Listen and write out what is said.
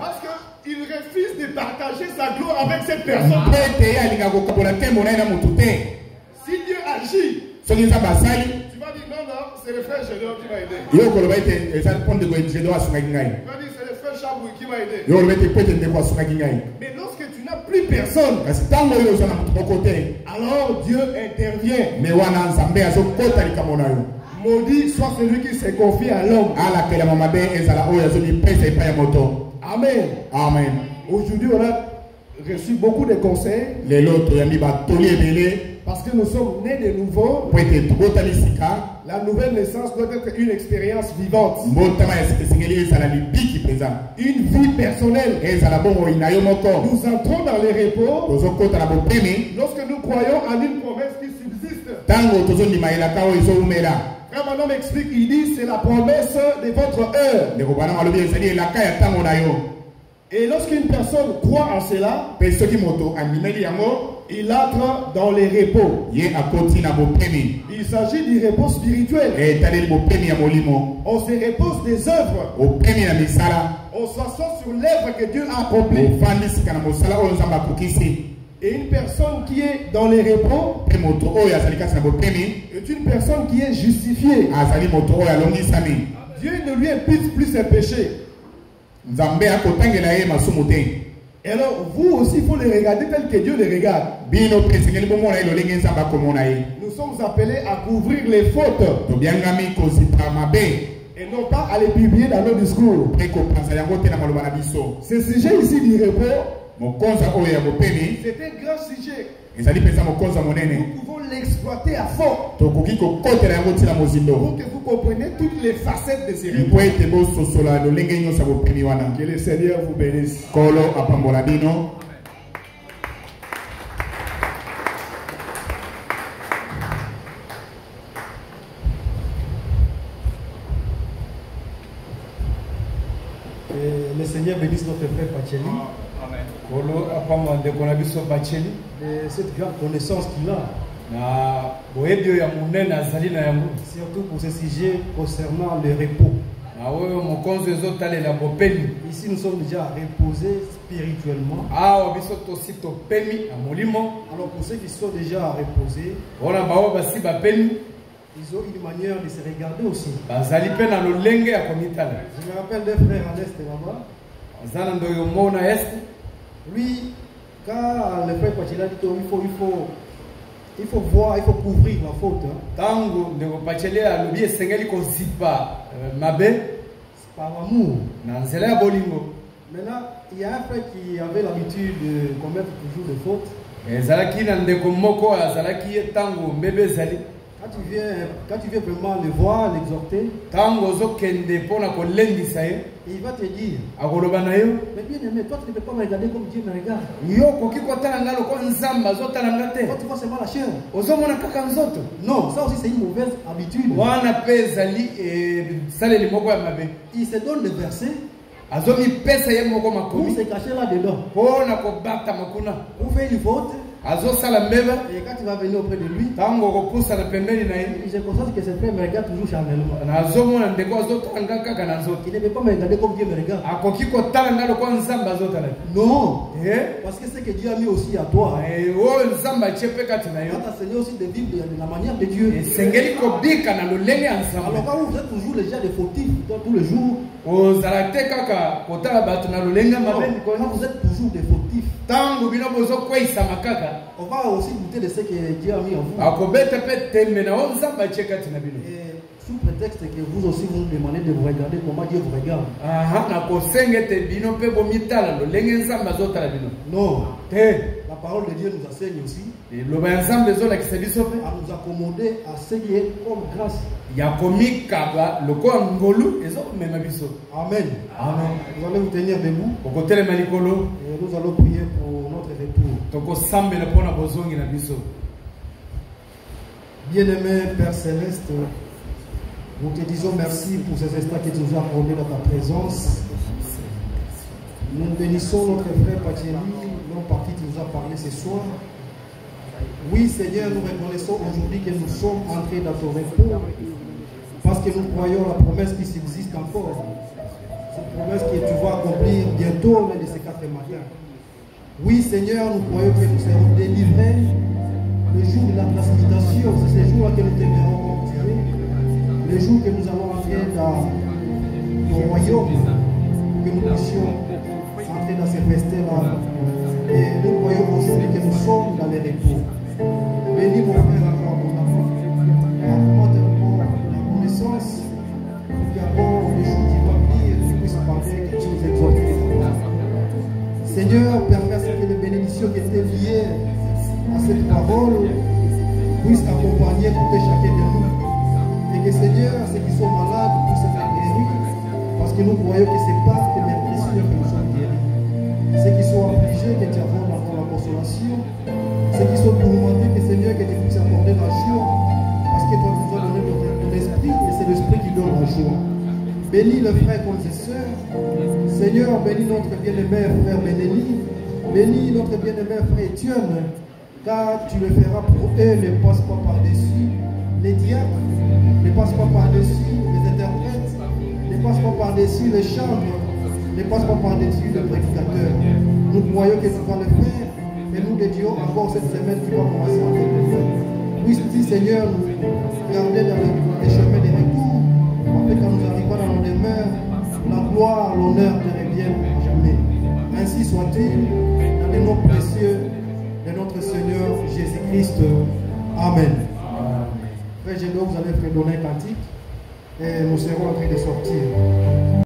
Parce qu'il refuse de partager sa gloire avec cette personne. Si Dieu agit, tu vas dire non, non, c'est le frère Gédéon qui m'a aidé. Tu vas dire c'est le frère Chabou qui m'a aidé. Mais lorsque tu n'as plus personne, alors Dieu intervient. Maudit soit celui qui se confie à l'homme. Amen. Amen. Aujourd'hui, on a reçu beaucoup de conseils. Parce que nous sommes nés de nouveau. La nouvelle naissance doit être une expérience vivante. Une vie personnelle. Nous entrons dans les repos lorsque nous croyons en une promesse qui subsiste. Quand mon homme explique, il dit c'est la promesse de votre heure. Et lorsqu'une personne croit en cela, il entre dans les repos. Il s'agit du repos spirituel. On se repose des œuvres. On s'assoit sur l'œuvre que Dieu a accomplie. Et une personne qui est dans les repos est une personne qui est justifiée. Dieu ne lui impute plus ses péchés. Et alors vous aussi il faut les regarder tel que Dieu les regarde. Nous sommes appelés à couvrir les fautes et non pas à les publier dans nos discours. Ce sujet ici du repos, c'est un grand sujet. Nous pouvons l'exploiter à fond pour que vous compreniez toutes les facettes de ces repos. Que le Seigneur vous bénisse. Le Seigneur bénisse notre frère Pacheli. Cette grande connaissance qu'il a. Surtout pour ce sujet concernant le repos. Ici nous sommes déjà reposés spirituellement. Alors pour ceux qui sont déjà reposés, ils ont une manière de se regarder aussi. Je me rappelle d'un frère à l'Est là-bas. Lui, quand le frère Pachela dit il faut voir, il faut couvrir la faute. C'est par amour. Maintenant, il y a un frère qui avait l'habitude de commettre toujours des fautes. Quand tu viens vraiment le voir, l'exhorter, il va te dire, mais bien aimé, toi tu ne peux pas me regarder comme Dieu me regarde. Toi tu vois seulement la chair. Non, ça aussi c'est une mauvaise habitude. Il se donne le verset pour se cacher là-dedans. Pour faire une faute. Et quand tu vas venir auprès de lui, j'ai conscience que ce frère me regarde toujours charnellement. Il ne peut pas me regarder comme Dieu me regarde. Non, parce que c'est que Dieu a mis aussi à toi. Quand tu as enseigné aussi de vivre de la manière de Dieu. Alors quand vous êtes toujours les gens de fautifs tous les jours, quand vous êtes toujours des fautifs, on va aussi goûter de ce que Dieu a mis en vous. Et sous prétexte que vous aussi vous nous demandez de vous regarder comment Dieu vous regarde. Non. La parole de Dieu nous enseigne aussi à nous accommoder à ce qui est comme grâce. Amen. Amen. Vous allez vous tenir debout. Et nous allons prier pour notre retour. Bien-aimé Père Céleste, nous te disons merci pour ces instants que tu nous as accordés dans ta présence. Nous bénissons notre frère Pacheli, l'homme par qui tu nous as parlé ce soir. Oui, Seigneur, nous reconnaissons aujourd'hui que nous sommes entrés dans ton repos parce que nous croyons la promesse qui subsiste encore. Cette promesse que tu vas accomplir l'aube de ces 4 matins. Oui, Seigneur, nous croyons que nous serons délivrés le jour de la précipitation. C'est ce jour-là que nous t'aimerons, Dieu. Le jour que nous allons entrer dans ton royaume, que nous puissions entrer dans ces festins-là. Et nous croyons aujourd'hui que nous sommes dans les repos. Bénis mon frère encore, mon enfant. Accorde-moi la connaissance. Nous gardons les jours qui vont venir, que tu puisses parler, que tu nous exhortes. Seigneur, permets que les bénédictions qui étaient liées à cette parole puissent accompagner tout et chacun de nous. Et que Seigneur, ceux qui sont malades puissent être guéris, parce que nous croyons que ce n'est pas que les blessures que nous sommes guéris. Ceux qui sont affligés, que tu apportes la consolation. Ceux qui sont tourmentés, que Seigneur, que tu puisses apporter la joie, parce que toi nous as donné ton esprit, et c'est l'esprit qui donne la joie. Bénis les frères et les sœurs. Seigneur, bénis notre bien-aimé frère Bénéli. Bénis notre bien-aimé frère Étienne, car tu le feras pour eux, ne passe pas par-dessus les diacres, ne passe pas par-dessus les interprètes, ne passe pas par-dessus les chambres, ne passe pas par-dessus les prédicateurs. Nous croyons que tu vas le faire, et nous dédions encore cette semaine qui va commencer à venir. Puisses-tu, Seigneur, nous garder dans les chemins des retours, afin que quand nous arrivons dans nos demeures, la gloire, l'honneur te reviennent à jamais. Ainsi soit-il, dans les noms précieux de notre Seigneur Jésus-Christ. Amen. Frère Gédon, vous allez donner un cantique et nous serons en train de sortir.